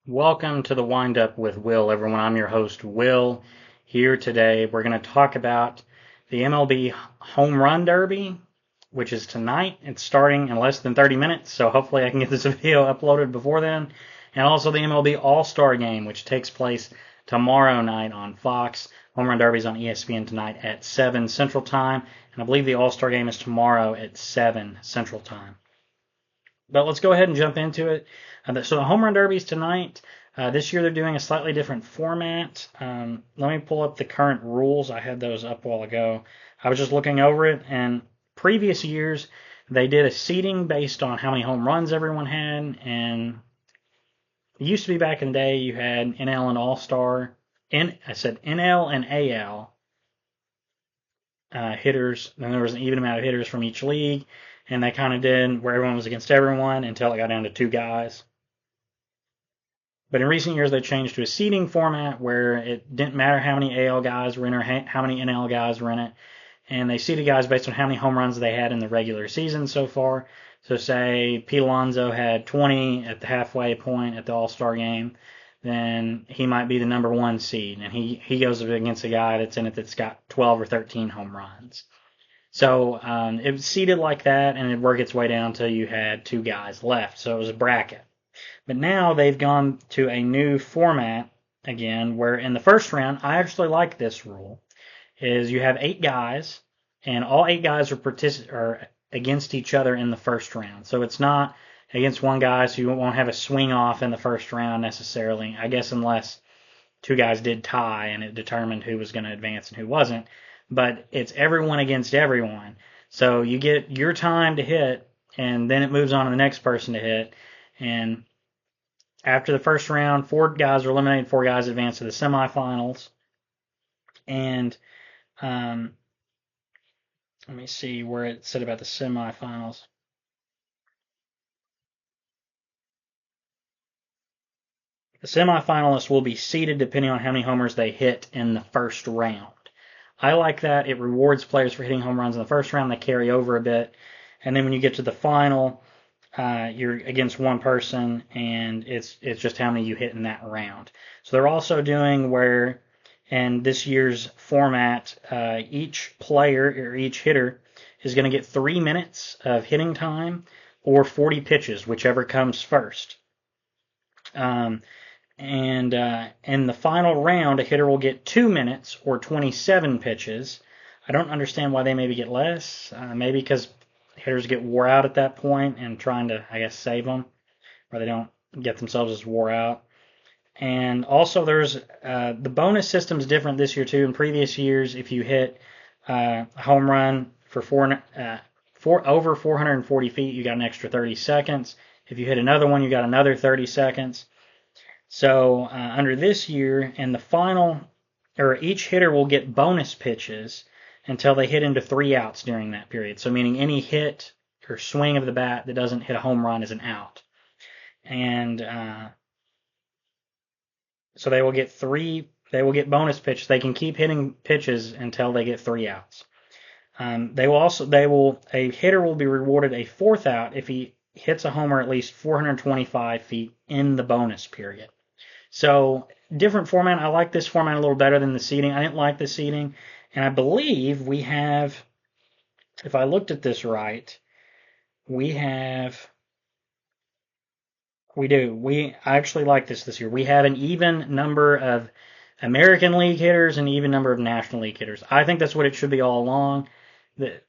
Welcome to the Wind Up with Will, everyone. I'm your host, Will. Here today, we're going to talk about the MLB Home Run Derby, which is tonight. It's starting in less than 30 minutes, so hopefully I can get this video uploaded before then. And also the MLB All-Star Game, which takes place tomorrow night on Fox. Home Run Derby is on ESPN tonight at 7 Central Time, and I believe the All-Star Game is tomorrow at 7 Central Time. But let's go ahead and jump into it. So the Home Run Derby is tonight. This year they're doing a slightly different format. Let me pull up the current rules. I had those up a while ago. I was just looking over it, and previous years they did a seeding based on how many home runs everyone had, and it used to be back in the day you had NL and All-Star. I said NL and AL hitters. Then there was an even amount of hitters from each league, and they kind of did where everyone was against everyone until it got down to two guys. But in recent years, they changed to a seeding format where it didn't matter how many AL guys were in or how many NL guys were in it. And they seeded guys based on how many home runs they had in the regular season so far. So say Pete Alonso had 20 at the halfway point at the All-Star game, then he might be the number one seed. And he goes against a guy that's in it that's got 12 or 13 home runs. So it was seeded like that, and it worked its way down until you had two guys left. So it was a bracket. But now they've gone to a new format again, where in the first round, I actually like this rule, is you have 8 guys, and all 8 guys are against each other in the first round. So it's not against one guy, so you won't have a swing off in the first round necessarily, I guess, unless 2 guys did tie and it determined who was going to advance and who wasn't. But it's everyone against everyone. So you get your time to hit, and then it moves on to the next person to hit. And after the first round, 4 guys are eliminated, 4 guys advance to the semifinals. And let me see where it said about the semifinals. The semifinalists will be seeded depending on how many homers they hit in the first round. I like that. It rewards players for hitting home runs in the first round. They carry over a bit. And then when you get to the final, you're against one person, and it's just how many you hit in that round. So they're also doing where, in this year's format, each player or each hitter is going to get 3 minutes of hitting time or 40 pitches, whichever comes first. And in the final round, a hitter will get 2 minutes or 27 pitches. I don't understand why they maybe get less. Maybe because hitters get wore out at that point and trying to, I guess, save them, or they don't get themselves as wore out. And also there's the bonus system is different this year too. In previous years, if you hit a home run for over 440 feet, you got an extra 30 seconds. If you hit another one, you got another 30 seconds. So under this year, in the final, or each hitter will get bonus pitches until they hit into 3 outs during that period. So meaning any hit or swing of the bat that doesn't hit a home run is an out. And so they will get bonus pitches. They can keep hitting pitches until they get 3 outs. A hitter will be rewarded a 4th out if he hits a homer at least 425 feet in the bonus period. So different format. I like this format a little better than the seeding. I didn't like the seeding. And I believe we have, if I looked at this right, we do. I actually like this year. We have an even number of American League hitters and an even number of National League hitters. I think that's what it should be all along. The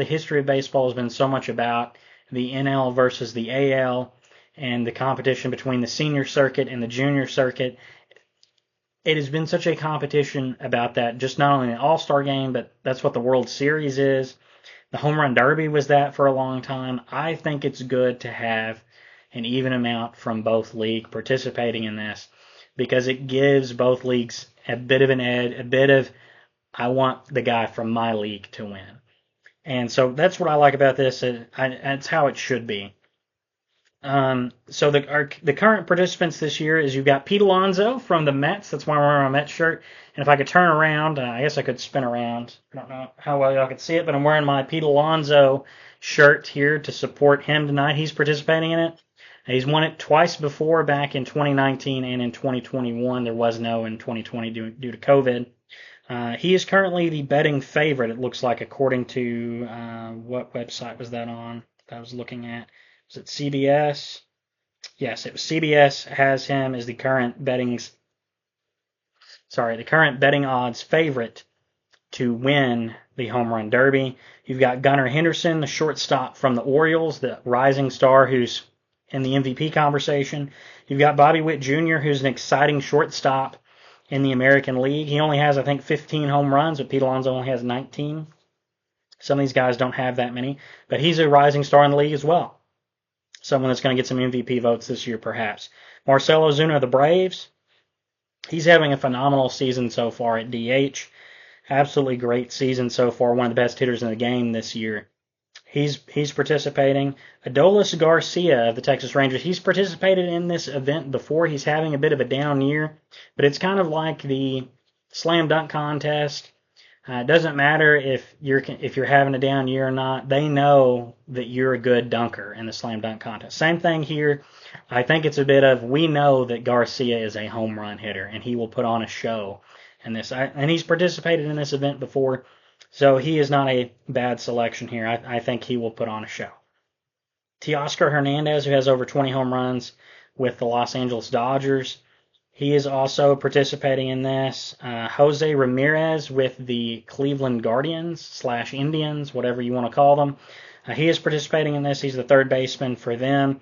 history of baseball has been so much about the NL versus the AL and the competition between the senior circuit and the junior circuit. It has been such a competition about that, just not only in the All-Star game, but that's what the World Series is. The Home Run Derby was that for a long time. I think it's good to have an even amount from both leagues participating in this, because it gives both leagues a bit of an edge, a bit of, I want the guy from my league to win. And so that's what I like about this. It's how it should be. So the current participants this year is you've got Pete Alonso from the Mets. That's why I'm wearing my Mets shirt. And if I could turn around, I guess I could spin around. I don't know how well y'all can see it, but I'm wearing my Pete Alonso shirt here to support him tonight. He's participating in it. He's won it twice before, back in 2019 and in 2021. There was no in 2020 due to COVID. He is currently the betting favorite, it looks like, according to what website was that on that I was looking at? Was it CBS? Yes, it was CBS has him as the current betting odds favorite to win the home run derby. You've got Gunnar Henderson, the shortstop from the Orioles, the rising star who's in the MVP conversation. You've got Bobby Witt Jr., who's an exciting shortstop in the American League. He only has, I think, 15 home runs, but Pete Alonso only has 19. Some of these guys don't have that many, but he's a rising star in the league as well. Someone that's going to get some MVP votes this year, perhaps. Marcell Ozuna of the Braves. He's having a phenomenal season so far at DH. Absolutely great season so far. One of the best hitters in the game this year. He's participating. Adolis Garcia of the Texas Rangers. He's participated in this event before. He's having a bit of a down year, but it's kind of like the slam dunk contest. It doesn't matter if you're having a down year or not. They know that you're a good dunker in the slam dunk contest. Same thing here. I think it's a bit of, we know that Garcia is a home run hitter and he will put on a show in this. And he's participated in this event before, so he is not a bad selection here. I think he will put on a show. Teoscar Hernandez, who has over 20 home runs with the Los Angeles Dodgers. He is also participating in this. Jose Ramirez with the Cleveland Guardians / Indians, whatever you want to call them. He is participating in this. He's the third baseman for them.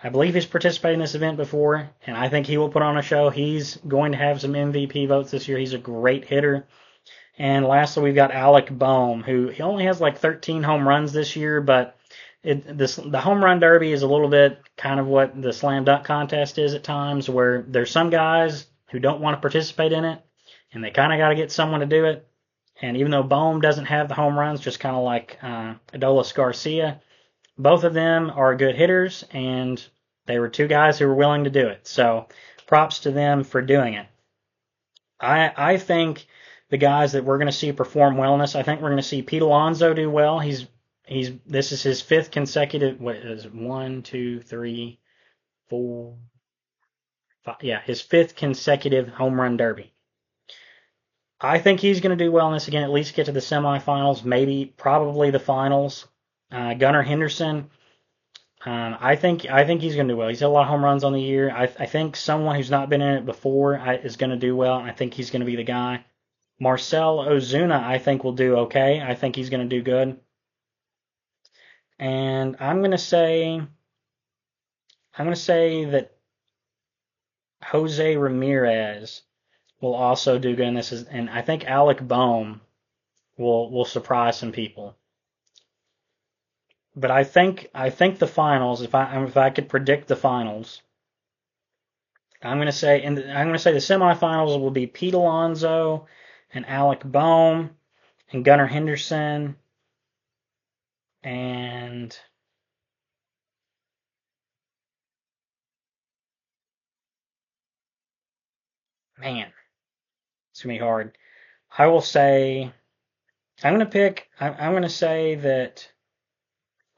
I believe he's participated in this event before, and I think he will put on a show. He's going to have some MVP votes this year. He's a great hitter. And lastly, we've got Alec Bohm, who he only has like 13 home runs this year, but the home run derby is a little bit kind of what the slam dunk contest is at times, where there's some guys who don't want to participate in it, and they kind of got to get someone to do it. And even though Bohm doesn't have the home runs, just kind of like Adolis Garcia, both of them are good hitters, and they were two guys who were willing to do it. So props to them for doing it. I think the guys that we're going to see perform well in this, I think we're going to see Pete Alonso do well. This is his fifth consecutive, what is it, 1, 2, 3, 4, 5, yeah, his fifth consecutive home run derby. I think he's going to do well in this again, at least get to the semifinals, maybe, probably the finals. Gunnar Henderson, I think he's going to do well. He's had a lot of home runs on the year. I think someone who's not been in it before is going to do well, and I think he's going to be the guy. Marcell Ozuna, I think, will do okay. I think he's going to do good. And I'm going to say that Jose Ramirez will also do good in this, and I think Alec Bohm will surprise some people. But I think the finals, if I could predict the finals, I'm going to say the semifinals will be Pete Alonso and Alec Bohm and Gunnar Henderson and man, it's going to be hard. I will say I'm going to say that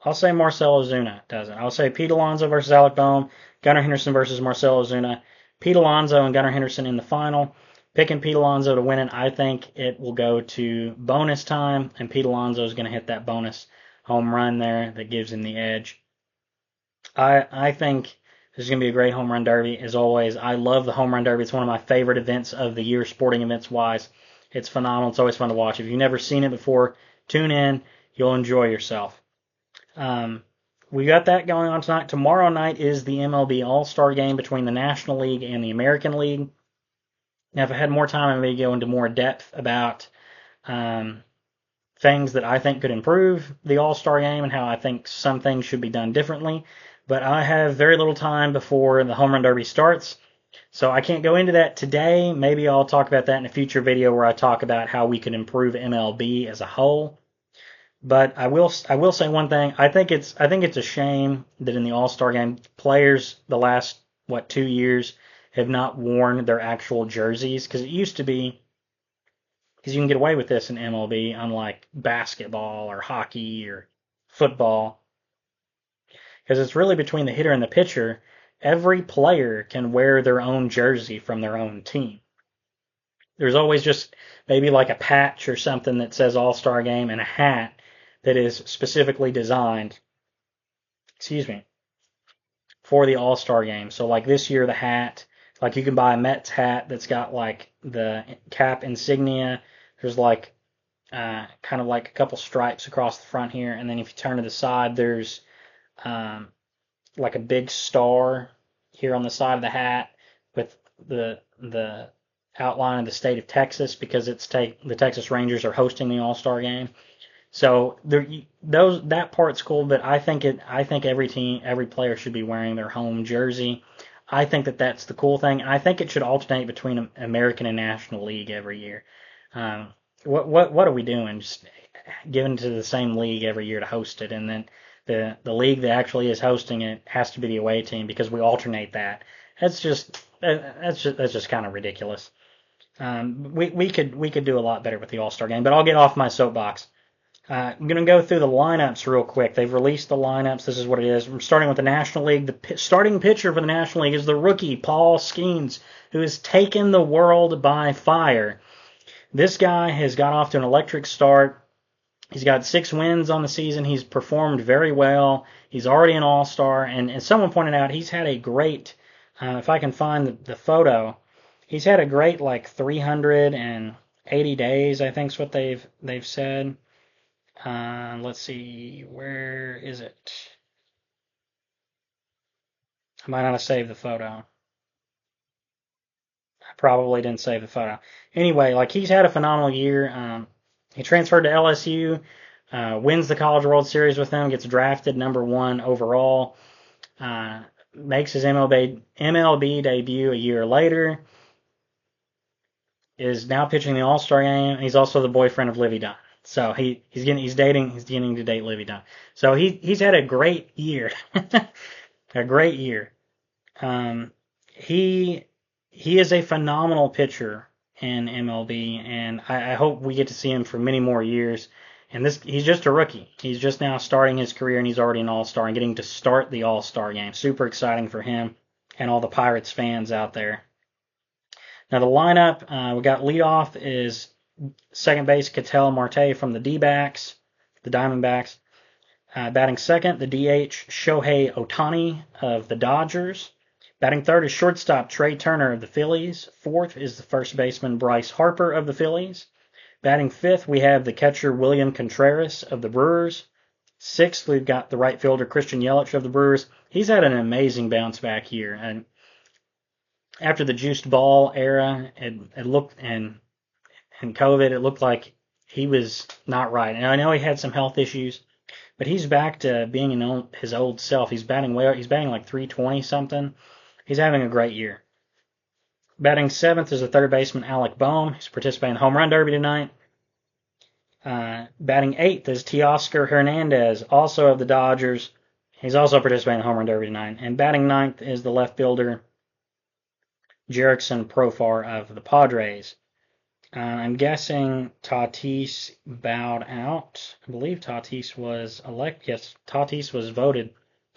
I'll say Marcell Ozuna does it. I'll say Pete Alonso versus Alec Bohm, Gunnar Henderson versus Marcell Ozuna, Pete Alonso and Gunnar Henderson in the final. Picking Pete Alonso to win it, I think it will go to bonus time, and Pete Alonso is going to hit that bonus home run there that gives him the edge. I think this is going to be a great home run derby, as always. I love the home run derby. It's one of my favorite events of the year, sporting events wise. It's phenomenal. It's always fun to watch. If you've never seen it before, tune in. You'll enjoy yourself. We got that going on tonight. Tomorrow night is the MLB All-Star Game between the National League and the American League. Now, if I had more time, I may go into more depth about things that I think could improve the All-Star Game and how I think some things should be done differently. But I have very little time before the Home Run Derby starts, so I can't go into that today. Maybe I'll talk about that in a future video where I talk about how we could improve MLB as a whole. But I will say one thing. I think it's a shame that in the All-Star Game, players the last 2 years have not worn their actual jerseys, because it used to be, because you can get away with this in MLB, unlike basketball or hockey or football. because it's really between the hitter and the pitcher. Every player can wear their own jersey from their own team. There's always just maybe like a patch or something that says All-Star Game and a hat that is specifically designed, excuse me, for the All-Star Game. So like this year, the hat, like you can buy a Mets hat that's got like the cap insignia. There's like kind of like a couple stripes across the front here, and then if you turn to the side, there's um, like a big star here on the side of the hat with the outline of the state of Texas because the Texas Rangers are hosting the All-Star Game. So that part's cool, but I think every player should be wearing their home jersey. I think that's the cool thing. I think it should alternate between American and National League every year. Um, what are we doing? Just giving to the same league every year to host it, and then the league that actually is hosting it has to be the away team because we alternate that. That's just kind of ridiculous. We could do a lot better with the All-Star Game, but I'll get off my soapbox. I'm going to go through the lineups real quick. They've released the lineups. This is what it is. We're starting with the National League. The starting pitcher for the National League is the rookie, Paul Skeens, who has taken the world by fire. This guy has got off to an electric start. He's got 6 wins on the season. He's performed very well. He's already an all-star. And as someone pointed out, he's had a great, if I can find the photo, he's had a great like 380 days, I think is what they've said. Let's see, where is it? I might not have saved the photo. I probably didn't save the photo. Anyway, like he's had a phenomenal year. He transferred to LSU, wins the College World Series with them, gets drafted #1 overall, makes his MLB debut a year later, is now pitching the All-Star Game. He's also the boyfriend of Livy Dunne. So he's getting to date Livy Dunne. So he's had a great year, a great year. He is a phenomenal pitcher in MLB, and I hope we get to see him for many more years. And he's just a rookie. He's just now starting his career, and he's already an All-Star and getting to start the All-Star Game. Super exciting for him and all the Pirates fans out there. Now the lineup, we got leadoff is second base, Ketel Marte from the D-backs, the Diamondbacks. Batting second, the DH, Shohei Ohtani of the Dodgers. Batting third is shortstop, Trey Turner of the Phillies. Fourth is the first baseman, Bryce Harper of the Phillies. Batting fifth, we have the catcher, William Contreras of the Brewers. Sixth, we've got the right fielder, Christian Yelich of the Brewers. He's had an amazing bounce back year. And after the juiced ball era, it looked, and COVID, it looked like he was not right. And I know he had some health issues, but he's back to being his old self. He's batting well. He's batting like 320 something. He's having a great year. Batting seventh is the third baseman, Alec Bohm. He's participating in the Home Run Derby tonight. Batting eighth is Teoscar Hernandez, also of the Dodgers. He's also participating in the Home Run Derby tonight. And batting ninth is the left fielder, Jerickson Profar of the Padres. I'm guessing Tatis bowed out. I believe Tatis was elected. Yes, Tatis was voted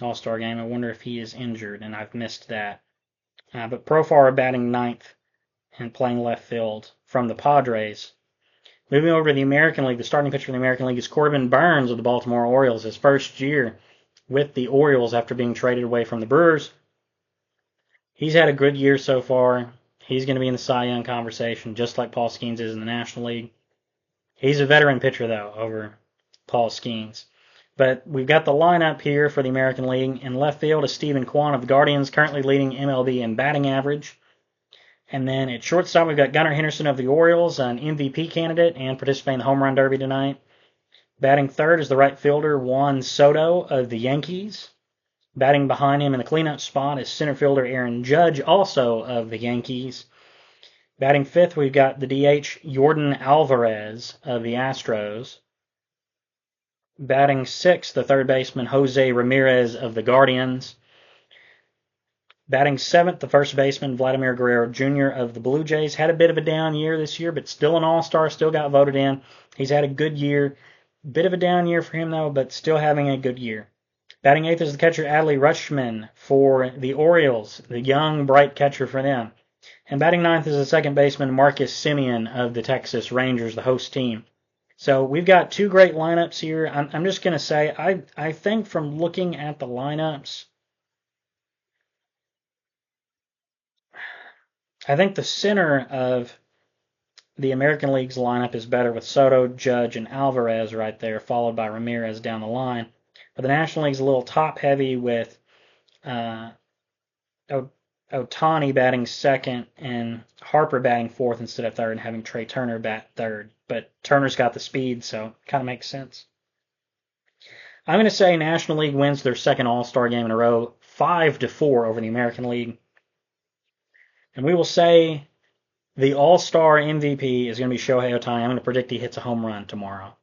All-Star Game. I wonder if he is injured, and I've missed that. But Profar batting ninth and playing left field from the Padres. Moving over to the American League, the starting pitcher for the American League is Corbin Burnes of the Baltimore Orioles, his first year with the Orioles after being traded away from the Brewers. He's had a good year so far. He's going to be in the Cy Young conversation, just like Paul Skeens is in the National League. He's a veteran pitcher, though, over Paul Skeens. But we've got the lineup here for the American League. In left field is Stephen Kwan of the Guardians, currently leading MLB in batting average. And then at shortstop, we've got Gunnar Henderson of the Orioles, an MVP candidate and participating in the Home Run Derby tonight. Batting third is the right fielder Juan Soto of the Yankees. Batting behind him in the cleanup spot is center fielder Aaron Judge, also of the Yankees. Batting fifth, we've got the DH Jordan Alvarez of the Astros. Batting sixth, the third baseman Jose Ramirez of the Guardians. Batting seventh, the first baseman Vladimir Guerrero Jr. of the Blue Jays. Had a bit of a down year this year, but still an all-star, still got voted in. He's had a good year. Bit of a down year for him, though, but still having a good year. Batting eighth is the catcher Adley Rutschman for the Orioles, the young, bright catcher for them. And batting ninth is the second baseman Marcus Semien of the Texas Rangers, the host team. So we've got two great lineups here. I'm just going to say, I think from looking at the lineups, I think the center of the American League's lineup is better with Soto, Judge, and Alvarez right there, followed by Ramirez down the line. But the National League's a little top heavy with Ohtani batting second and Harper batting fourth instead of third and having Trey Turner bat third. But Turner's got the speed, so it kind of makes sense. I'm going to say National League wins their second All-Star game in a row, 5-4 over the American League. And we will say the All-Star MVP is going to be Shohei Ohtani. I'm going to predict he hits a home run tomorrow.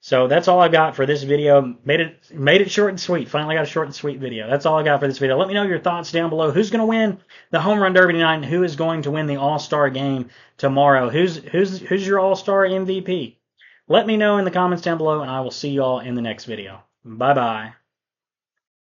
So that's all I got for this video. Made it short and sweet. Finally got a short and sweet video. That's all I got for this video. Let me know your thoughts down below. Who's going to win the home run derby tonight, and who is going to win the All-Star game tomorrow? Who's your All-Star MVP? Let me know in the comments down below, and I will see you all in the next video. Bye-bye.